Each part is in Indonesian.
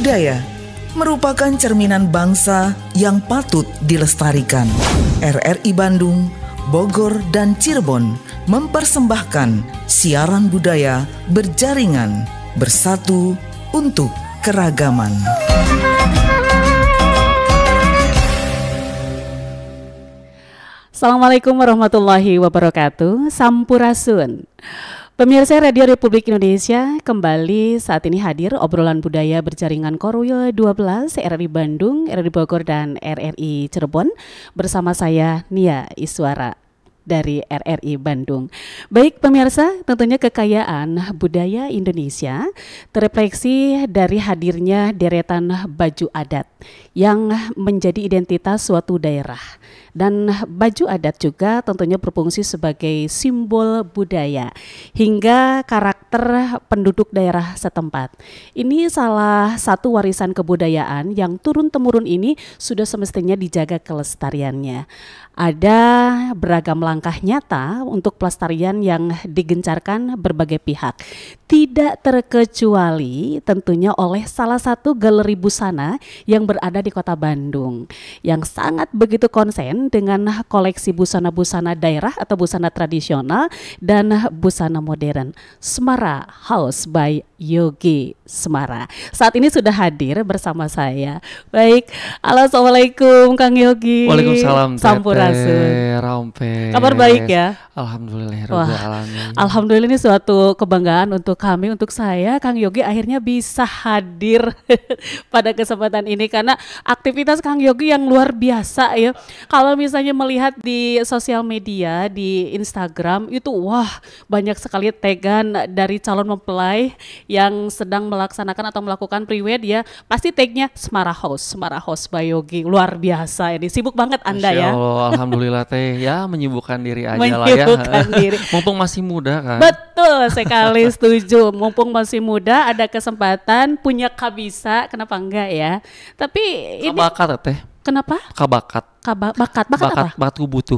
Budaya merupakan cerminan bangsa yang patut dilestarikan. RRI Bandung, Bogor, dan Cirebon mempersembahkan siaran budaya berjaringan, bersatu untuk keragaman. Assalamualaikum warahmatullahi wabarakatuh. Sampurasun. Pemirsa Radio Republik Indonesia, kembali saat ini hadir obrolan budaya berjaringan Korwil 12 RRI Bandung, RRI Bogor, dan RRI Cirebon bersama saya Nia Iswara dari RRI Bandung. Baik pemirsa, tentunya kekayaan budaya Indonesia terrefleksi dari hadirnya deretan baju adat yang menjadi identitas suatu daerah. Dan baju adat juga tentunya berfungsi sebagai simbol budaya hingga karakter penduduk daerah setempat. Ini salah satu warisan kebudayaan yang turun-temurun ini sudah semestinya dijaga kelestariannya. Ada beragam langkah nyata untuk pelestarian yang digencarkan berbagai pihak. Tidak terkecuali tentunya oleh salah satu galeri busana yang berada di Kota Bandung yang sangat begitu konsen dengan koleksi busana-busana daerah atau busana tradisional dan busana modern. Semara House by Yogi Semara. Saat ini sudah hadir bersama saya. Baik, halo, assalamualaikum Kang Yogi. Waalaikumsalam. Sampurasun. Rampes. Kabar baik ya? Alhamdulillah. Alhamdulillah, ini suatu kebanggaan untuk kami, untuk saya, Kang Yogi akhirnya bisa hadir pada kesempatan ini karena aktivitas Kang Yogi yang luar biasa ya. Kalau misalnya melihat di sosial media, di Instagram itu wah banyak sekali tagan dari calon mempelai yang sedang melaksanakan atau melakukan pre-wed ya. Pasti tagnya Semara House by Yogi. Luar biasa ini, sibuk banget Anda ya. Masya Allah, alhamdulillah teh ya, menyibukkan diri aja lah ya. Menyibukkan diri. Mumpung masih muda kan. Betul sekali, setuju. Mumpung masih muda, ada kesempatan, punya kabisa, kenapa enggak ya? Tapi ini Kabakat teh. Kenapa? Kabakat. Bakat apa? Batu butuh.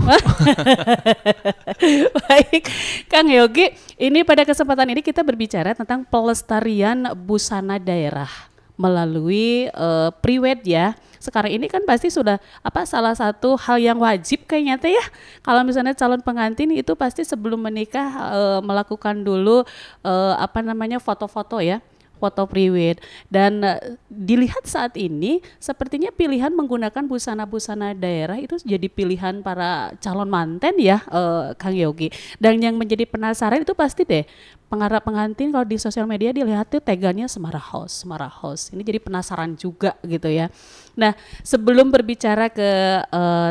Baik, Kang Yogi, ini pada kesempatan ini kita berbicara tentang pelestarian busana daerah melalui pre-wed ya. Sekarang ini kan pasti sudah salah satu hal yang wajib kayaknya teh ya. Kalau misalnya calon pengantin itu pasti sebelum menikah melakukan dulu foto-foto ya. Foto pre-wed dan dilihat saat ini sepertinya pilihan menggunakan busana-busana daerah itu jadi pilihan para calon manten ya, Kang Yogi. Dan yang menjadi penasaran itu pasti deh pengarah pengantin kalau di sosial media dilihat tuh tagannya Semara House. Ini jadi penasaran juga gitu ya. Nah, sebelum berbicara ke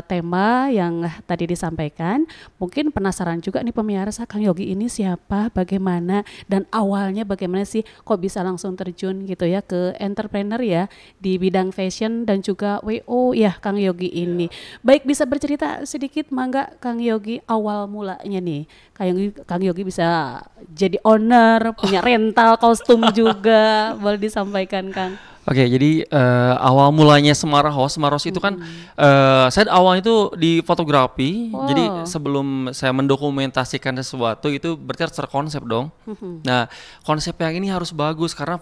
tema yang tadi disampaikan, mungkin penasaran juga nih pemirsa, Kang Yogi ini siapa, bagaimana, dan awalnya bagaimana sih kok bisa langsung terjun gitu ya ke entrepreneur ya di bidang fashion dan juga WO ya Kang Yogi ini. Baik, bisa bercerita sedikit mangga Kang Yogi awal mulanya nih. Kang Yogi bisa jadi owner, punya rental kostum juga, boleh disampaikan Kang? Oke, jadi awal mulanya Semara House itu kan saya awal itu di fotografi. Jadi sebelum saya mendokumentasikan sesuatu itu berarti harus terkonsep dong. Nah, konsep yang ini harus bagus karena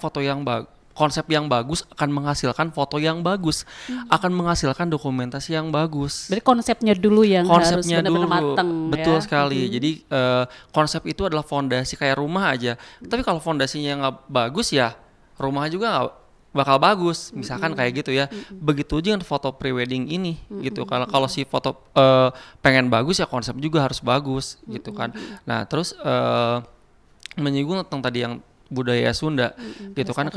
konsep yang bagus akan menghasilkan foto yang bagus, akan menghasilkan dokumentasi yang bagus. Berarti konsepnya dulu yang harus benar-benar matang. Betul ya? Sekali. Jadi konsep itu adalah fondasi kayak rumah aja. Tapi kalau fondasinya nggak bagus ya rumah juga nggak bakal bagus. Misalkan kayak gitu ya. Begitu juga dengan foto pre-wedding ini gitu. Kalau si foto pengen bagus ya konsep juga harus bagus gitu kan. Nah terus menyinggung tentang tadi yang budaya Sunda gitu kan.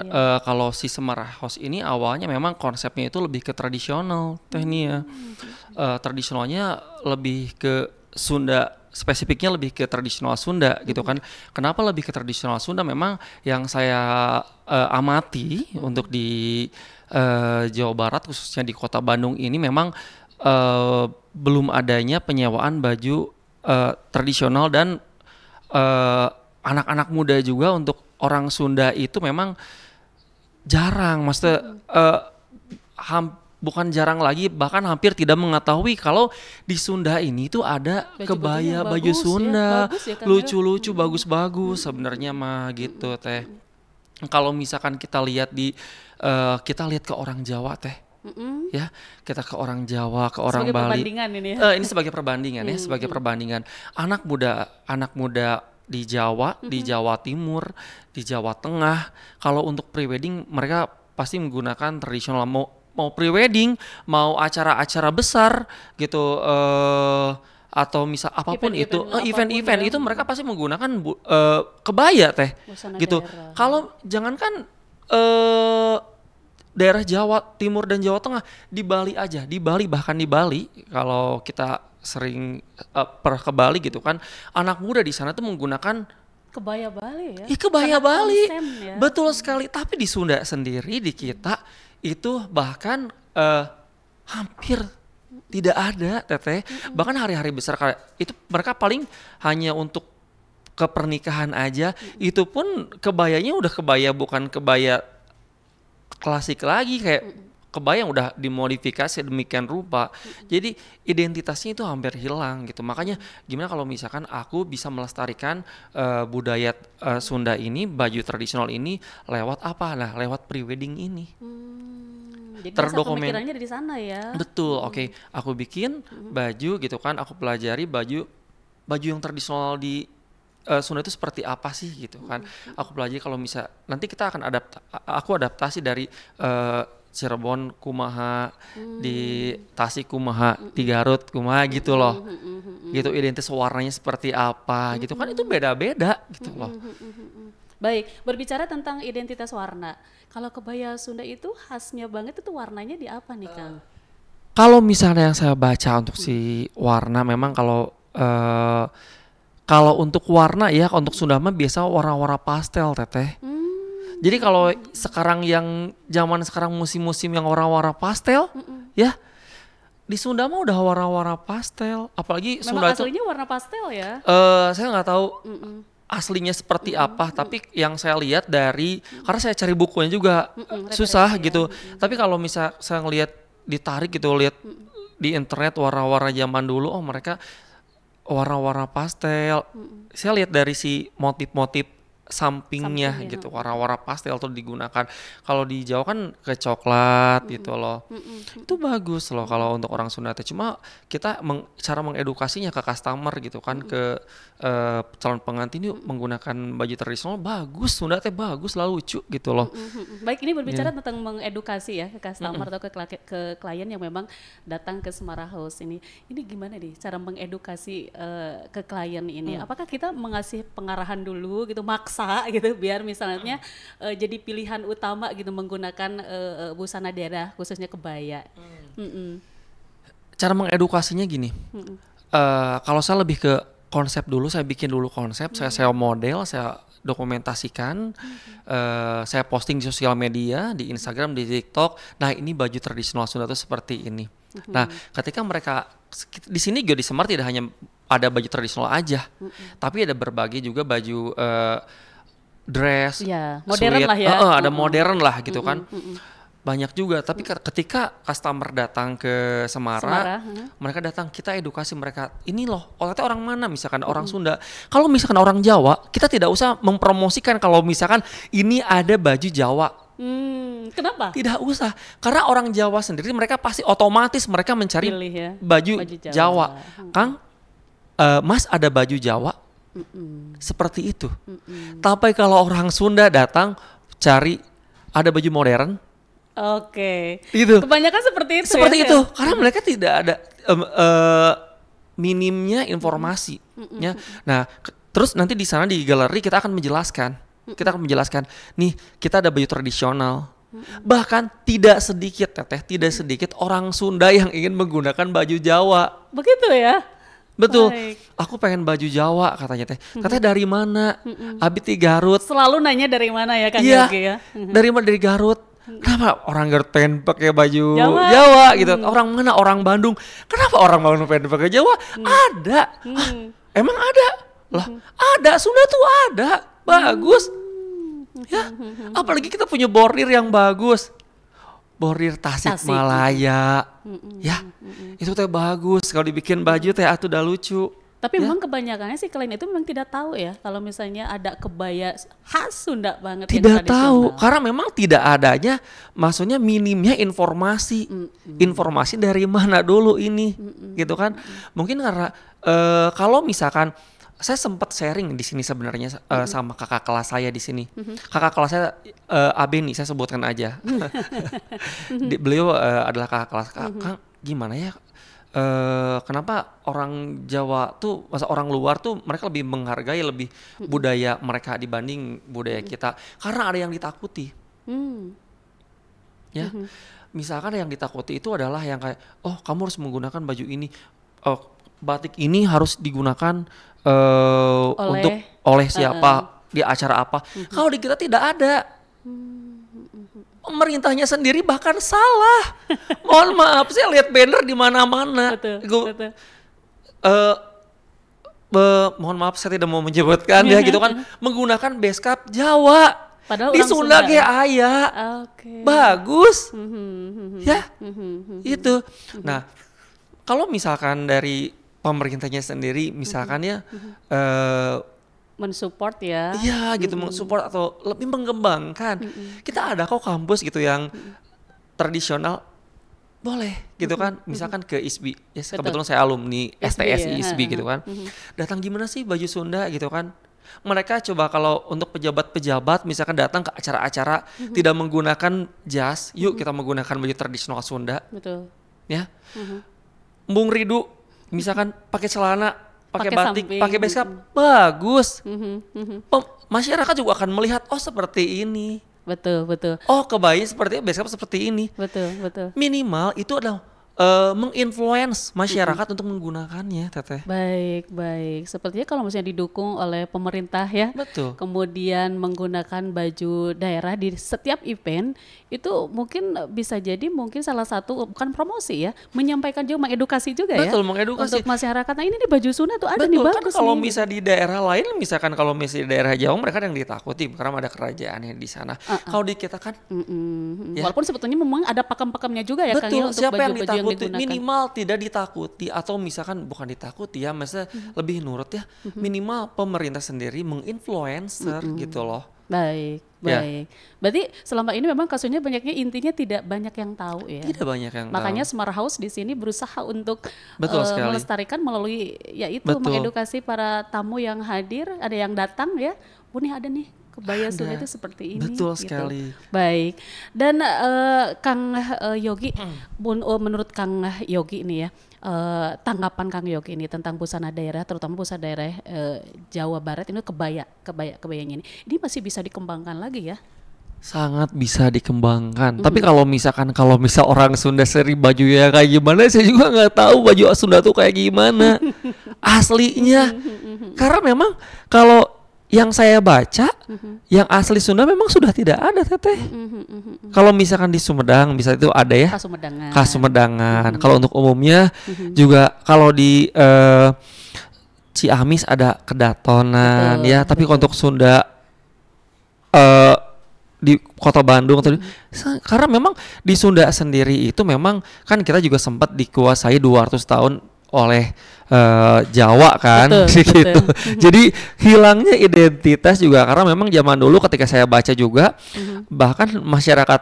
Kalau si Semara House ini awalnya memang konsepnya itu lebih ke tradisional tekniknya. Tradisionalnya lebih ke Sunda, spesifiknya lebih ke tradisional Sunda gitu kan. Kenapa lebih ke tradisional Sunda? Memang yang saya amati untuk di Jawa Barat khususnya di Kota Bandung ini memang belum adanya penyewaan baju tradisional dan anak-anak muda juga untuk orang Sunda itu memang jarang, maksudnya bukan jarang lagi, bahkan hampir tidak mengetahui kalau di Sunda ini tuh ada kebaya baju Sunda, lucu-lucu, bagus-bagus sebenarnya mah gitu teh. Kalau misalkan kita lihat kita lihat ke orang Jawa teh, ya kita ke orang Jawa, ke orang Sebagai Bali. perbandingan ini ya. Ini sebagai perbandingan ya, sebagai perbandingan. Anak muda di Jawa, di Jawa Timur, di Jawa Tengah, kalau untuk prewedding mereka pasti menggunakan tradisional, mau prewedding, mau acara-acara besar gitu, atau misal apapun event-event itu mereka pasti menggunakan kebaya teh, Busana gitu. daerah. Kalau jangankan daerah Jawa Timur dan Jawa Tengah, di Bali aja, bahkan di Bali kalau kita sering pernah ke Bali gitu kan, anak muda di sana tuh menggunakan Kebaya Bali ya. kebaya Sangat Bali, konsen ya. betul sekali. Tapi di Sunda sendiri, di kita itu bahkan hampir tidak ada, Teteh. Bahkan hari-hari besar kayak itu mereka paling hanya untuk ke pernikahan aja. Itu pun kebayanya udah kebaya, bukan kebaya klasik lagi, kayak kebaya yang udah dimodifikasi demikian rupa. Jadi identitasnya itu hampir hilang gitu. Makanya gimana kalau misalkan aku bisa melestarikan budaya Sunda ini, baju tradisional ini lewat apa? Nah, lewat prewedding ini. Jadi dasar Terdokumen. pemikirannya dari sana ya. Betul, oke. Aku bikin baju gitu kan, aku pelajari baju yang tradisional di Sunda itu seperti apa sih gitu kan. Aku pelajari kalau nanti kita akan aku adaptasi dari Cirebon kumaha, di Tasik kumaha, di Garut kumaha gitu loh. Gitu identitas warnanya seperti apa gitu kan, itu beda-beda gitu loh. Baik, berbicara tentang identitas warna. Kalau kebaya Sunda itu khasnya banget itu warnanya di apa nih, Kang? Kalau misalnya yang saya baca untuk si warna, memang kalau untuk warna ya, untuk Sunda mah biasa warna-warna pastel, Teteh. Jadi kalau sekarang yang zaman sekarang musim-musim yang warna-warna pastel, ya di Sunda mah udah warna-warna pastel. Apalagi Memang Sunda itu, aslinya warna pastel ya? saya nggak tahu aslinya seperti apa, tapi yang saya lihat karena saya cari bukunya juga susah referensi gitu. Tapi kalau misal saya ngelihat ditarik gitu, lihat di internet warna-warna zaman dulu, oh mereka warna-warna pastel. Saya lihat dari si motif-motif sampingnya gitu, warna-warna pastel tuh digunakan. Kalau di Jawa kan ke coklat gitu loh. Itu bagus loh kalau untuk orang Sunda. Cuma kita cara mengedukasinya ke customer gitu kan, ke calon pengantin yuk menggunakan baju tradisional bagus, Sunda teh bagus lah, lucu gitu loh. Baik, ini berbicara tentang mengedukasi ya ke customer atau ke klien yang memang datang ke Semara House ini. Ini gimana nih cara mengedukasi ke klien ini? Apakah kita mengasih pengarahan dulu gitu, maksa gitu biar misalnya jadi pilihan utama gitu menggunakan busana daerah khususnya kebaya? Cara mengedukasinya gini, kalau saya lebih ke konsep dulu, saya bikin dulu konsep, saya sewa model, saya dokumentasikan, saya posting di sosial media, di Instagram, di TikTok. Nah, ini baju tradisional Sunda itu seperti ini. Nah, ketika mereka di sini juga di Semar tidak hanya ada baju tradisional aja, tapi ada berbagai juga baju dress, ya, modern lah ya. Ada modern lah gitu kan. Banyak juga, tapi ketika customer datang ke Semara, mereka datang, kita edukasi mereka, ini loh, ternyata orang mana, misalkan orang Sunda. Kalau misalkan orang Jawa, kita tidak usah mempromosikan kalau misalkan ini ada baju Jawa. Kenapa? Tidak usah, karena orang Jawa sendiri mereka pasti otomatis mereka mencari baju Jawa. Kang, Mas ada baju Jawa? Seperti itu. Tapi kalau orang Sunda datang cari ada baju modern, oke. Itu. Kebanyakan seperti itu. Seperti itu, karena mereka tidak ada minimnya informasi. Ya. Nah, terus nanti di sana di galeri kita akan menjelaskan. Nih kita ada baju tradisional. Bahkan tidak sedikit, Teteh, tidak sedikit orang Sunda yang ingin menggunakan baju Jawa. Begitu ya? Betul. Baik. Aku pengen baju Jawa katanya teh. Teteh dari mana? Abi di Garut. Selalu nanya dari mana ya Kang Iya. Yogi ya? Dari mana? Dari Garut. Kenapa orang Garut pengen pakai baju Jawa gitu? Orang mana? Orang Bandung. Kenapa orang Bandung pengen pakai Jawa? Ada. Emang ada? Lah, ada. Sunda tuh ada. Bagus. Ya. Apalagi kita punya bordir yang bagus. Bordir Tasikmalaya. Ya. Itu teh bagus. Kalau dibikin baju teh atuh udah lucu. Tapi memang kebanyakannya sih klien itu memang tidak tahu ya kalau misalnya ada kebaya khas Sunda banget yang Tidak tahu tradisional. karena memang tidak adanya, maksudnya minimnya informasi. Informasi dari mana dulu ini, gitu kan? Mungkin karena kalau misalkan saya sempat sharing di sini sebenarnya sama kakak kelas saya di sini. Kakak kelas saya Abeni, saya sebutkan aja. Beliau adalah kakak kelas. Kang, gimana ya? Kenapa orang Jawa tuh, masa orang luar tuh mereka lebih menghargai lebih budaya mereka dibanding budaya kita? Karena ada yang ditakuti. Ya, misalkan yang ditakuti itu adalah yang kayak, oh kamu harus menggunakan baju ini, oh batik ini harus digunakan untuk oleh siapa di acara apa. Kalau di kita tidak ada. Pemerintahnya sendiri bahkan salah. Mohon maaf, saya lihat banner di mana-mana. Betul. Mohon maaf, saya tidak mau menyebutkan ya gitu kan, menggunakan beskap Jawa. Padahal Di orang Sunda Sunda. ge aya. Oke. Bagus. Ya. Itu. Nah, kalau misalkan dari pemerintahnya sendiri misalkan ya mensupport ya. iya gitu, mensupport atau lebih mengembangkan. Kita ada kok kampus gitu yang tradisional, boleh gitu kan. Misalkan ke ISBI, ya kebetulan saya alumni STS ya. ISBI gitu kan. Datang gimana sih baju Sunda gitu kan. Mereka coba kalau untuk pejabat-pejabat misalkan datang ke acara-acara tidak menggunakan jas, yuk kita menggunakan baju tradisional Sunda. Betul. Ya. Bung Ridu misalkan pakai celana, pakai batik, samping. pakai beskap, bagus. Masyarakat juga akan melihat, oh seperti ini. Betul. Oh kebaya seperti ini, beskap seperti ini. Betul. Minimal itu adalah menginfluence masyarakat untuk menggunakannya, Teteh. Baik. Sepertinya kalau misalnya didukung oleh pemerintah ya. Betul. Kemudian menggunakan baju daerah di setiap event itu mungkin bisa jadi mungkin salah satu bukan promosi ya, menyampaikan juga, mengedukasi juga ya. Betul, mengedukasi. Untuk masyarakat. Nah ini nih baju Sunda tuh ada nih Betul, kan bagus kalau nih. bisa di daerah lain, misalkan kalau misalnya di daerah Jawa mereka yang ditakuti karena ada kerajaannya di sana. Kalau di kita kan, ya. Walaupun sebetulnya memang ada pakem-pakemnya juga ya Kang ya, betul, untuk siapa yang baju-baju ditakuti? digunakan. Minimal tidak ditakuti, atau misalkan bukan ditakuti ya, maksudnya lebih nurut ya. Minimal pemerintah sendiri menginfluencer gitu loh. Baik. Berarti selama ini memang kasusnya banyaknya intinya tidak banyak yang tahu ya. Tidak banyak yang Makanya tahu. Smart House di sini berusaha untuk Betul sekali. melestarikan melalui yaitu Betul. mengedukasi para tamu yang hadir, ada yang datang ya. Oh nih ada nih kebaya Sunda itu seperti ini. Betul gitu. sekali. Baik. Dan Kang Yogi, menurut Kang Yogi ini ya, tanggapan Kang Yogi ini tentang busana daerah, terutama busana daerah Jawa Barat ini kebayanya ini masih bisa dikembangkan lagi ya? Sangat bisa dikembangkan. Tapi kalau misal orang Sunda seri bajunya kayak gimana, saya juga nggak tahu baju Sunda tuh kayak gimana aslinya. Karena memang kalau yang saya baca, yang asli Sunda memang sudah tidak ada, Teteh. Kalau misalkan di Sumedang, bisa itu ada ya. Khas Sumedang. Kalau untuk umumnya juga kalau di Ciamis ada kedatonan ya. Tapi kalau untuk Sunda di kota Bandung atau karena memang di Sunda sendiri itu memang kan kita juga sempat dikuasai 200 tahun oleh Jawa kan, gitu. Jadi hilangnya identitas juga karena memang zaman dulu ketika saya baca juga bahkan masyarakat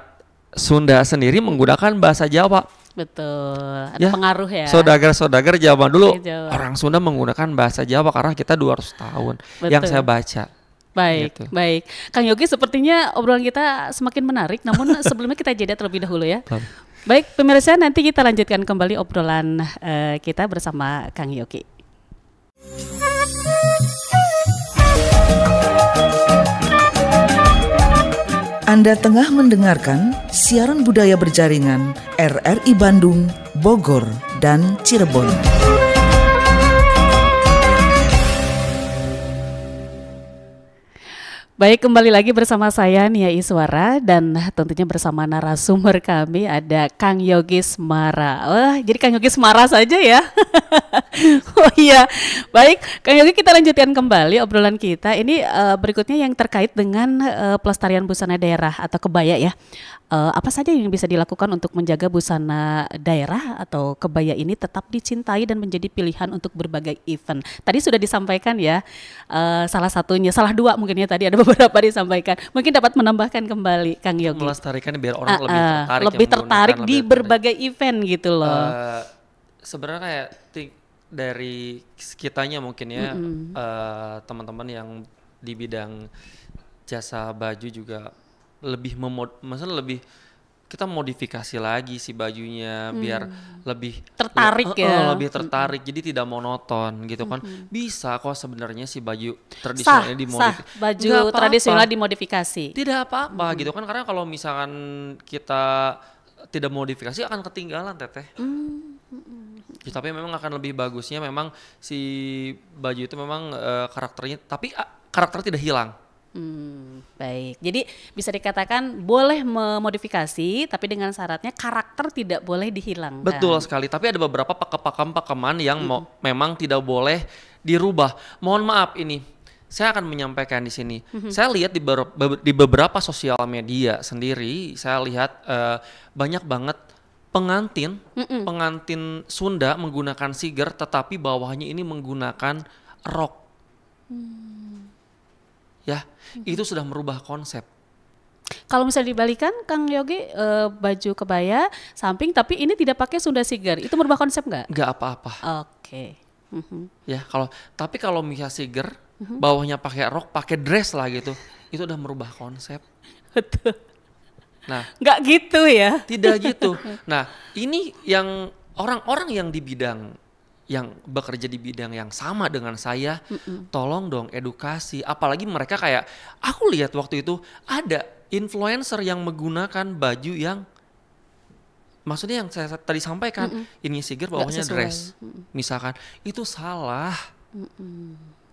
Sunda sendiri menggunakan bahasa Jawa. Betul, ada ya, pengaruh ya. Saudagar zaman dulu Jawa. orang Sunda menggunakan bahasa Jawa karena kita 200 tahun. Yang saya baca. Baik. Kang Yogi, sepertinya obrolan kita semakin menarik, namun sebelumnya kita jeda terlebih dahulu ya. Baik, pemirsa, nanti kita lanjutkan kembali obrolan kita bersama Kang Yogi. Anda tengah mendengarkan siaran budaya berjaringan RRI Bandung, Bogor, dan Cirebon. Baik, kembali lagi bersama saya Nia Iswara dan tentunya bersama narasumber kami ada Kang Yogi Smara. Wah, jadi Kang Yogi Smara saja ya. Oh iya, baik Kang Yogi, kita lanjutkan kembali obrolan kita. Ini berikutnya yang terkait dengan pelestarian busana daerah atau kebaya ya. Apa saja yang bisa dilakukan untuk menjaga busana daerah atau kebaya ini tetap dicintai dan menjadi pilihan untuk berbagai event. Tadi sudah disampaikan ya, salah satunya, salah dua mungkin ya, tadi ada beberapa disampaikan. Mungkin dapat menambahkan kembali Kang Yogi. Melestarikan biar orang lebih tertarik di berbagai event gitu loh. Sebenarnya kayak dari kitanya mungkin ya, teman-teman yang di bidang jasa baju juga maksudnya lebih kita modifikasi lagi si bajunya biar lebih tertarik lebih tertarik, jadi tidak monoton gitu kan. Bisa kok sebenarnya si baju tradisionalnya dimodifikasi. Baju tradisional dimodifikasi. Tidak apa-apa gitu kan, karena kalau misalkan kita tidak modifikasi akan ketinggalan teteh. Ya, tapi memang akan lebih bagusnya memang si baju itu memang karakternya, tapi karakter tidak hilang. Baik, jadi bisa dikatakan boleh memodifikasi tapi dengan syaratnya karakter tidak boleh dihilangkan. Betul sekali, tapi ada beberapa pakeman yang memang tidak boleh dirubah. Mohon maaf ini, saya akan menyampaikan di sini. Saya lihat di beberapa sosial media sendiri, saya lihat banyak banget pengantin Sunda menggunakan siger tetapi bawahnya ini menggunakan rok. Ya, itu sudah merubah konsep. Kalau misalnya dibalikan Kang Yogi, baju kebaya samping tapi ini tidak pakai Sunda Siger, itu merubah konsep nggak? Nggak apa-apa. Oke. Ya, kalau misalnya siger bawahnya pakai rok, pakai dress lah gitu, itu udah merubah konsep. Betul. Nah, nggak gitu ya? Tidak gitu. Nah, ini yang orang-orang yang yang bekerja di bidang yang sama dengan saya, tolong dong edukasi. Apalagi mereka kayak, aku lihat waktu itu ada influencer yang menggunakan baju yang, maksudnya yang saya tadi sampaikan, ini siger bawahnya dress. Misalkan, itu salah.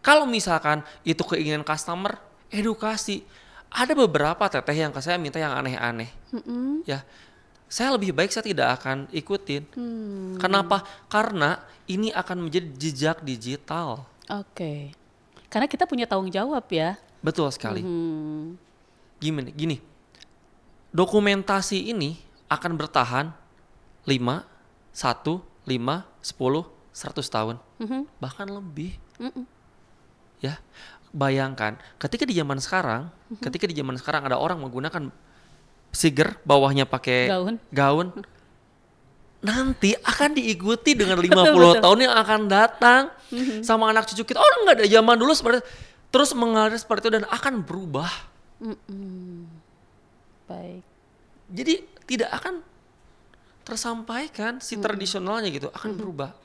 Kalau misalkan itu keinginan customer, edukasi. Ada beberapa teteh yang ke saya minta yang aneh-aneh. Ya. Saya lebih baik saya tidak akan ikutin. Kenapa? Karena ini akan menjadi jejak digital. Oke. Karena kita punya tanggung jawab ya. Betul sekali. Gini. Dokumentasi ini akan bertahan 5, 10, 100 tahun. Bahkan lebih. Ya. Bayangkan, ketika di zaman sekarang ada orang menggunakan siger bawahnya pakai gaun, nanti akan diikuti dengan 50 tahun yang akan datang sama anak cucu kita. Orang nggak ada zaman dulu seperti terus mengalir seperti itu dan akan berubah. Baik. Jadi tidak akan tersampaikan si tradisionalnya gitu, akan berubah.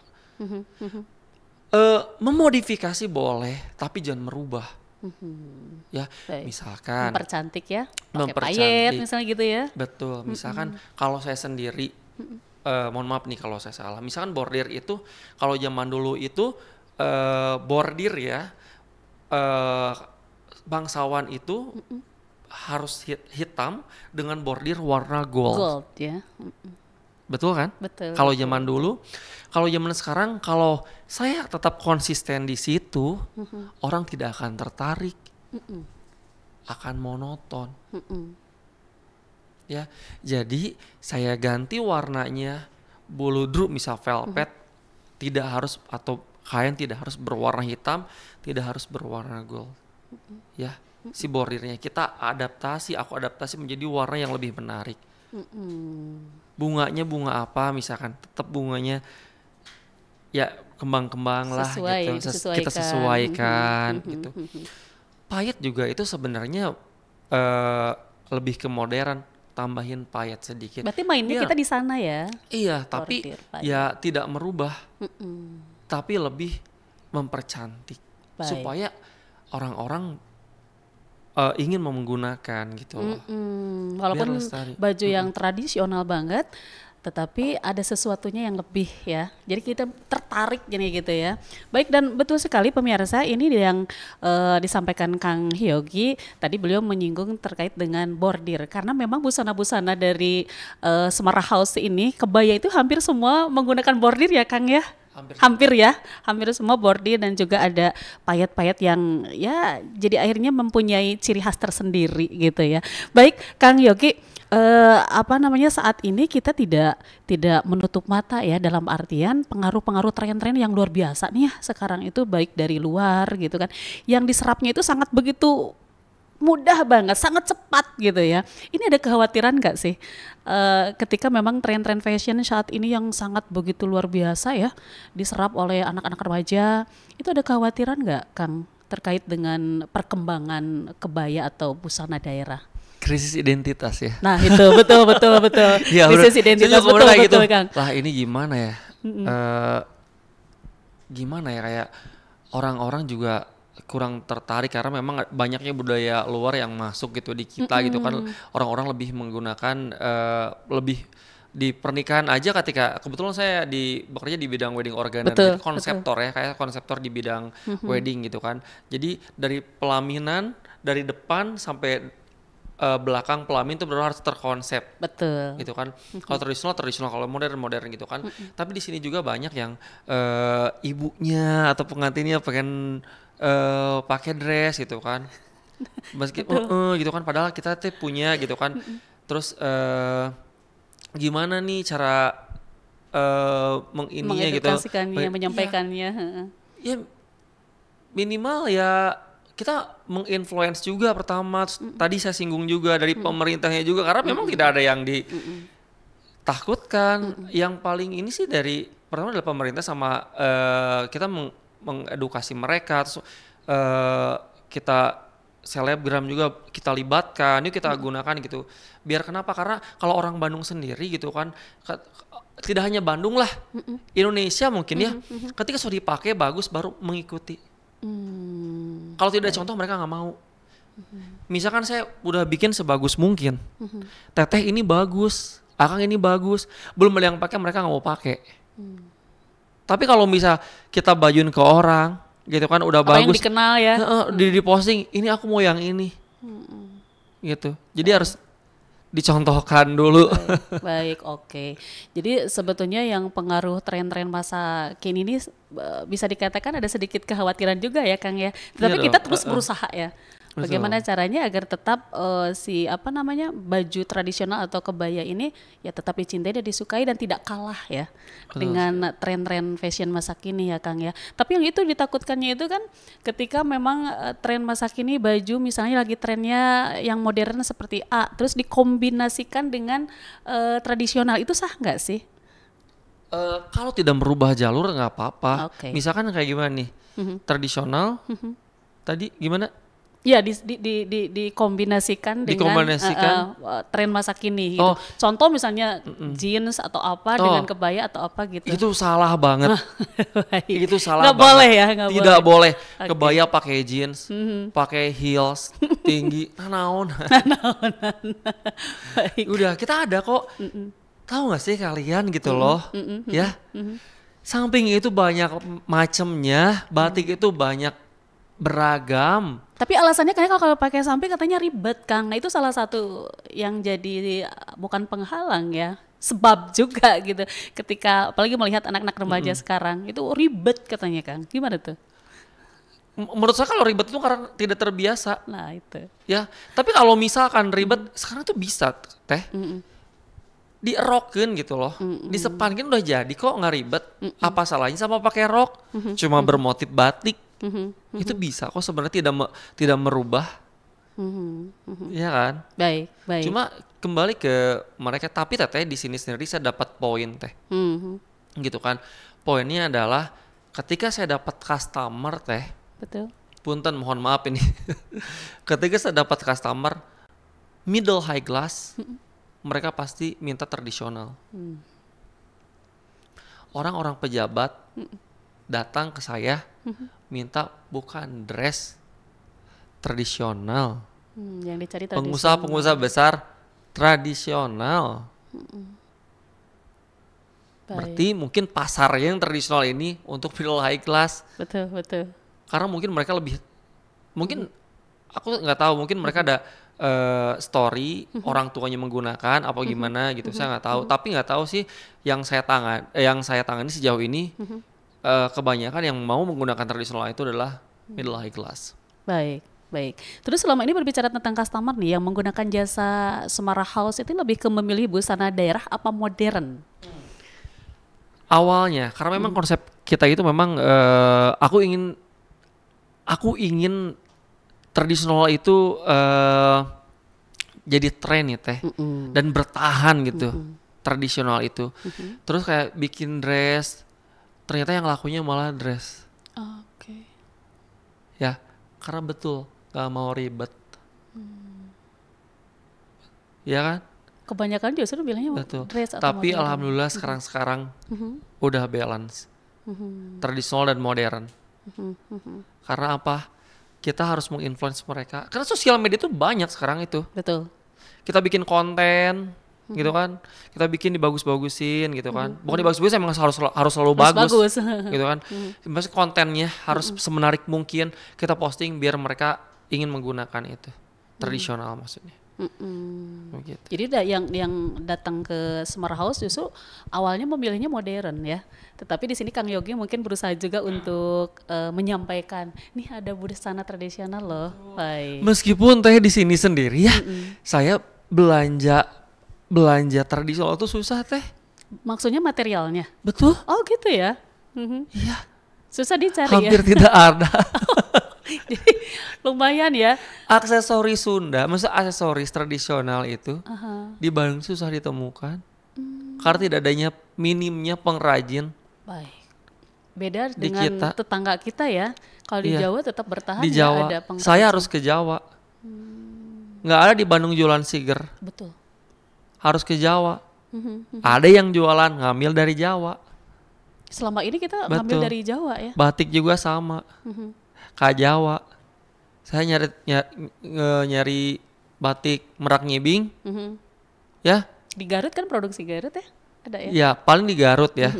Memodifikasi boleh, tapi jangan merubah. Ya, baik. Misalkan mempercantik ya, pakai payet misalnya gitu ya. Betul, misalkan kalau saya sendiri, mohon maaf nih kalau saya salah. Misalkan bordir itu, kalau zaman dulu itu bordir ya, bangsawan itu harus hitam dengan bordir warna gold. Gold ya. Betul kan? Betul. Kalau zaman dulu, kalau zaman sekarang, kalau saya tetap konsisten di situ, orang tidak akan tertarik, akan monoton. Ya, jadi saya ganti warnanya, buludru misal velvet, tidak harus atau kain tidak harus berwarna hitam, tidak harus berwarna gold. Ya, si bordirnya aku adaptasi menjadi warna yang lebih menarik. Bunganya bunga apa misalkan, tetap bunganya ya kembang-kembang lah gitu, kita sesuaikan gitu. Payet juga itu sebenarnya lebih ke modern, tambahin payet sedikit. Berarti mainnya kita di sana ya? Iya, tapi ya tidak merubah, tapi lebih mempercantik. Baik. Supaya orang-orang ingin menggunakan gitu loh. Walaupun baju yang tradisional banget, tetapi ada sesuatunya yang lebih ya. Jadi kita tertarik gini gitu ya. Baik, dan betul sekali pemirsa, ini yang disampaikan Kang Hyogi tadi, beliau menyinggung terkait dengan bordir, karena memang busana-busana dari Semara House ini, kebaya itu hampir semua menggunakan bordir ya Kang ya. Hampir semua bordir, dan juga ada payet-payet yang ya jadi akhirnya mempunyai ciri khas tersendiri gitu ya. Baik Kang Yogi, saat ini kita tidak menutup mata ya, dalam artian pengaruh-pengaruh tren-tren yang luar biasa nih ya sekarang itu, baik dari luar gitu kan, yang diserapnya itu sangat begitu mudah banget, sangat cepat gitu ya. Ini ada kekhawatiran nggak sih ketika memang tren-tren fashion saat ini yang sangat begitu luar biasa ya diserap oleh anak-anak remaja, itu ada kekhawatiran nggak Kang terkait dengan perkembangan kebaya atau busana daerah? Krisis identitas ya. Nah itu betul. Ya, krisis identitas betul gitu. Kang. Lah ini gimana ya? Gimana ya, kayak orang-orang juga kurang tertarik karena memang banyaknya budaya luar yang masuk gitu di kita gitu kan. Orang-orang lebih menggunakan lebih di pernikahan aja, ketika kebetulan saya bekerja di bidang wedding organizer, jadi konseptor ya, kayak konseptor di bidang wedding gitu kan. Jadi dari pelaminan, dari depan sampai belakang pelamin itu benar harus terkonsep. Betul. Gitu kan. Kalau tradisional, kalau modern gitu kan. Tapi di sini juga banyak yang ibunya atau pengantinnya pengen pakai dress gitu kan. Meski gitu kan, padahal kita tuh punya gitu kan. Terus gimana nih cara mengedukasikannya, menyampaikannya. Ya minimal ya kita menginfluence juga pertama. Tadi saya singgung juga dari pemerintahnya juga, karena memang tidak ada yang ditakutkan. Yang paling ini sih dari pertama adalah pemerintah sama kita mengedukasi mereka. Terus kita selebgram juga kita libatkan, yuk kita gunakan gitu. Biar kenapa? Karena kalau orang Bandung sendiri gitu kan, tidak hanya Bandung lah, Indonesia mungkin ya, ketika sudah dipakai bagus baru mengikuti. Kalau tidak ada contoh mereka nggak mau. Misalkan saya udah bikin sebagus mungkin, teteh ini bagus, akang ini bagus, belum ada yang pakai, mereka nggak mau pakai. Tapi kalau bisa kita bajuin ke orang, gitu kan udah bagus, yang dikenal ya, di posting, ini aku mau yang ini, gitu. Jadi harus dicontohkan dulu. Baik, oke. Jadi sebetulnya yang pengaruh tren-tren masa kini ini bisa dikatakan ada sedikit kekhawatiran juga ya Kang ya. Tetapi kita terus berusaha ya. Bagaimana caranya agar tetap baju tradisional atau kebaya ini ya tetap dicintai dan disukai dan tidak kalah ya dengan tren-tren fashion masa kini ya Kang ya. Tapi yang itu ditakutkannya itu kan ketika memang tren masa kini baju misalnya lagi trennya yang modern seperti A, terus dikombinasikan dengan tradisional, itu sah nggak sih? Kalau tidak merubah jalur nggak apa-apa. Okay. Misalkan kayak gimana nih, tradisional, tadi gimana? Ya dikombinasikan dengan tren masa kini gitu. Contoh misalnya jeans atau apa dengan kebaya atau apa gitu. Itu salah banget. Itu salah nggak banget. Boleh ya, tidak boleh. Kebaya pakai jeans, pakai heels tinggi, naon. Udah, kita ada kok. Tahu nggak sih kalian gitu loh, ya. Samping itu banyak macemnya, batik itu banyak beragam. Tapi alasannya kayaknya kalau pakai samping katanya ribet Kang. Nah itu salah satu yang jadi bukan penghalang ya, sebab juga gitu. Ketika apalagi melihat anak-anak remaja sekarang itu ribet katanya Kang. Gimana tuh? Menurut saya kalau ribet itu karena tidak terbiasa. Nah itu. Ya, tapi kalau misalkan ribet sekarang tuh bisa teh. Di-rockin gitu loh, disepankin udah jadi kok, nggak ribet. Apa salahnya sama pakai rok? Cuma bermotif batik. Itu bisa kok sebenarnya, tidak merubah, ya kan? Baik. Cuma kembali ke mereka. Tapi teteh di sini sendiri saya dapat poin teh, gitu kan? Poinnya adalah ketika saya dapat customer teh, betul. Punten mohon maaf ini, ketika saya dapat customer middle high class, mereka pasti minta tradisional. Orang-orang pejabat datang ke saya minta bukan dress tradisional. Yang dicari tradisional. Pengusaha-pengusaha besar tradisional. Berarti mungkin pasarnya yang tradisional ini untuk middle high class. Betul, betul. Karena mungkin mereka lebih, mungkin aku nggak tahu, mungkin mereka ada story orang tuanya menggunakan apa gimana gitu, saya nggak tahu. Tapi nggak tahu sih yang saya tangani sejauh ini kebanyakan yang mau menggunakan tradisional itu adalah middle high class. Baik, baik. Terus selama ini berbicara tentang customer nih yang menggunakan jasa Semara House itu lebih ke memilih busana daerah apa modern? Awalnya, karena memang konsep kita itu memang aku ingin tradisional itu jadi tren nih teh dan bertahan gitu tradisional itu. Terus kayak bikin dress, ternyata yang lakunya malah dress. Oke. Ya, karena betul gak mau ribet. Ya kan? Kebanyakan justru bilangnya Betul. dress atau Tapi modern. alhamdulillah sekarang udah balance tradisional dan modern. Karena apa? Kita harus menginfluence mereka. Karena sosial media itu banyak sekarang itu. Betul. Kita bikin konten gitu kan. Kita bikin dibagus-bagusin gitu kan. Bukan dibagus-bagusin, emang harus selalu bagus. Gitu kan. Maksudnya kontennya harus semenarik mungkin kita posting biar mereka ingin menggunakan itu. Tradisional maksudnya. Begitu. Jadi yang datang ke Semara House justru awalnya memilihnya modern ya. Tetapi di sini Kang Yogi mungkin berusaha juga untuk menyampaikan, nih ada busana tradisional loh. Baik. Meskipun teh di sini sendiri ya, saya belanja tradisional tuh susah teh. Maksudnya materialnya? Betul? Oh gitu ya? Iya. Susah dicari Hampir ya? tidak ada. Jadi lumayan ya? Aksesoris Sunda, maksudnya aksesoris tradisional itu di Bandung susah ditemukan. Karena tidak adanya minimnya pengrajin. Baik. Beda Di dengan kita. tetangga kita ya. Kalau di Iya. Jawa tetap bertahan Di ya Jawa, ada pengrajin. saya harus ke Jawa. Nggak ada di Bandung jualan siger, Betul. harus ke Jawa. Ada yang jualan ngambil dari Jawa. Selama ini kita ngambil Betul. dari Jawa ya. Batik juga sama, Kak Jawa. Saya nyari batik Merak Ngibing, ya. Di Garut kan produksi Garut ya? Ada ya? Ya paling di Garut ya.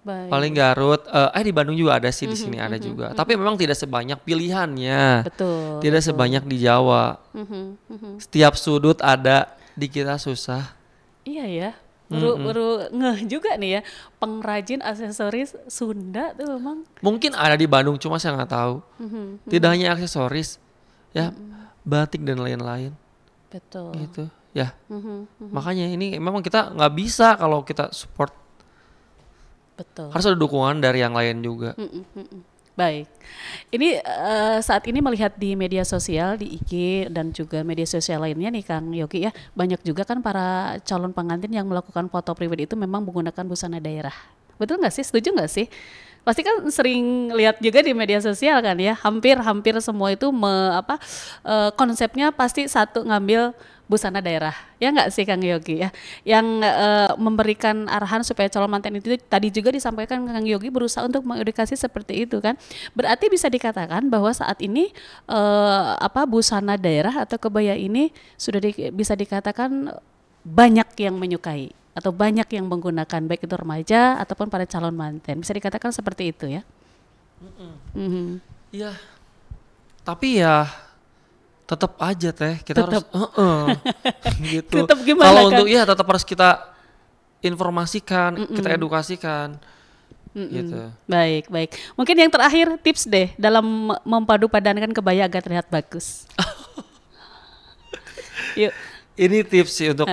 Baik. Paling Garut. Di Bandung juga ada sih, di sini ada juga. Tapi memang tidak sebanyak pilihannya. Betul. Tidak sebanyak di Jawa. Setiap sudut ada, di kita susah. Iya ya. Baru ngeh juga nih ya. Pengrajin aksesoris Sunda tuh memang. Mungkin ada di Bandung, cuma saya nggak tahu. Tidak hanya aksesoris, ya batik dan lain-lain. Betul. Gitu, ya. Makanya ini memang kita nggak bisa kalau kita support. Betul. Harus ada dukungan dari yang lain juga. Baik, ini saat ini melihat di media sosial, di IG dan juga media sosial lainnya nih Kang Yogi ya, banyak juga kan para calon pengantin yang melakukan foto pribadi itu memang menggunakan busana daerah. Betul nggak sih? Setuju nggak sih? Pasti kan sering lihat juga di media sosial kan ya, hampir semua itu konsepnya pasti satu ngambil busana daerah, ya nggak sih Kang Yogi ya, yang memberikan arahan supaya calon manten itu tadi juga disampaikan Kang Yogi berusaha untuk mengedukasi seperti itu kan, berarti bisa dikatakan bahwa saat ini busana daerah atau kebaya ini sudah bisa dikatakan banyak yang menyukai atau banyak yang menggunakan baik itu remaja ataupun para calon manten, bisa dikatakan seperti itu ya. Iya. Tapi ya tetap aja teh kita harus gitu. Tetap gimana, Kalau Kang? untuk tetap harus kita informasikan, kita edukasikan. Gitu. Baik. Mungkin yang terakhir tips deh dalam mempadu padankan kebaya agar terlihat bagus. Yuk. Ini tips sih untuk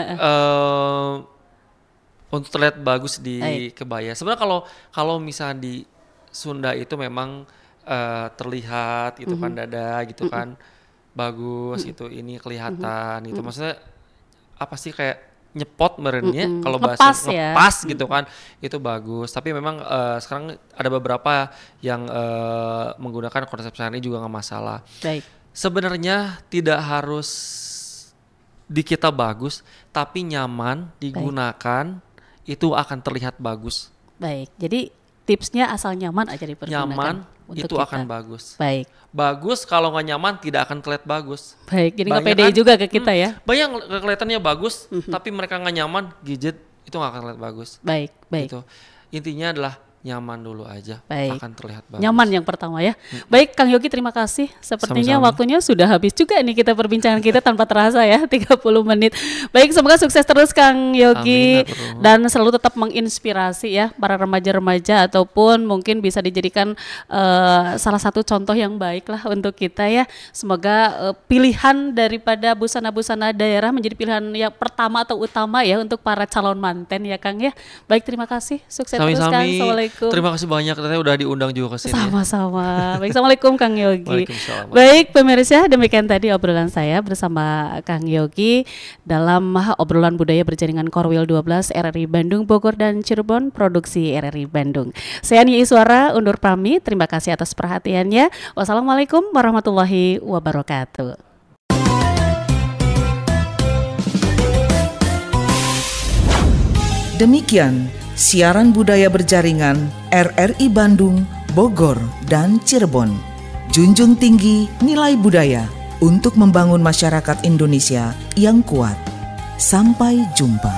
terlihat bagus di kebaya. Sebenarnya kalau misalnya di Sunda itu memang terlihat gitu kan dada gitu kan. Bagus gitu, ini kelihatan gitu. Maksudnya apa sih kayak nyepot merenya kalau bahasa ngepas gitu kan, itu bagus. Tapi memang sekarang ada beberapa yang menggunakan konsep sehari juga nggak masalah. Baik. Sebenarnya tidak harus di kita bagus, tapi nyaman digunakan itu akan terlihat bagus. Baik. Jadi tipsnya asal nyaman aja dipergunakan. Nyaman untuk itu kita. akan bagus. Baik. Bagus kalau nggak nyaman tidak akan terlihat bagus. Baik, jadi nggak Banyak pede kan, juga ke kita ya. Banyak kelihatannya bagus, tapi mereka nggak nyaman, gadget itu nggak akan terlihat bagus. Baik. Gitu. Intinya adalah nyaman dulu aja, Baik. akan terlihat bagus. Nyaman yang pertama ya. Baik Kang Yogi, terima kasih. Sepertinya Sama-sama. waktunya sudah habis juga nih kita perbincangan kita tanpa terasa ya 30 menit. Baik, semoga sukses terus Kang Yogi. Amin, atur. Dan selalu tetap menginspirasi ya para remaja-remaja ataupun mungkin bisa dijadikan salah satu contoh yang baik lah untuk kita ya. Semoga pilihan daripada busana-busana daerah menjadi pilihan yang pertama atau utama ya untuk para calon manten ya Kang ya. Baik, terima kasih. Sukses terus Kang. Sami-sami. Assalamualaikum. Terima kasih banyak, ternyata udah diundang juga ke sini. Sama-sama. Baik, assalamualaikum Kang Yogi. Waalaikumsalam. Baik pemirsa, demikian tadi obrolan saya bersama Kang Yogi dalam obrolan budaya berjaringan Korwil 12 RRI Bandung, Bogor dan Cirebon, produksi RRI Bandung. Saya Nia Iswara undur pamit. Terima kasih atas perhatiannya. Wassalamualaikum warahmatullahi wabarakatuh. Demikian siaran budaya berjaringan RRI Bandung, Bogor, dan Cirebon. Junjung tinggi nilai budaya untuk membangun masyarakat Indonesia yang kuat. Sampai jumpa.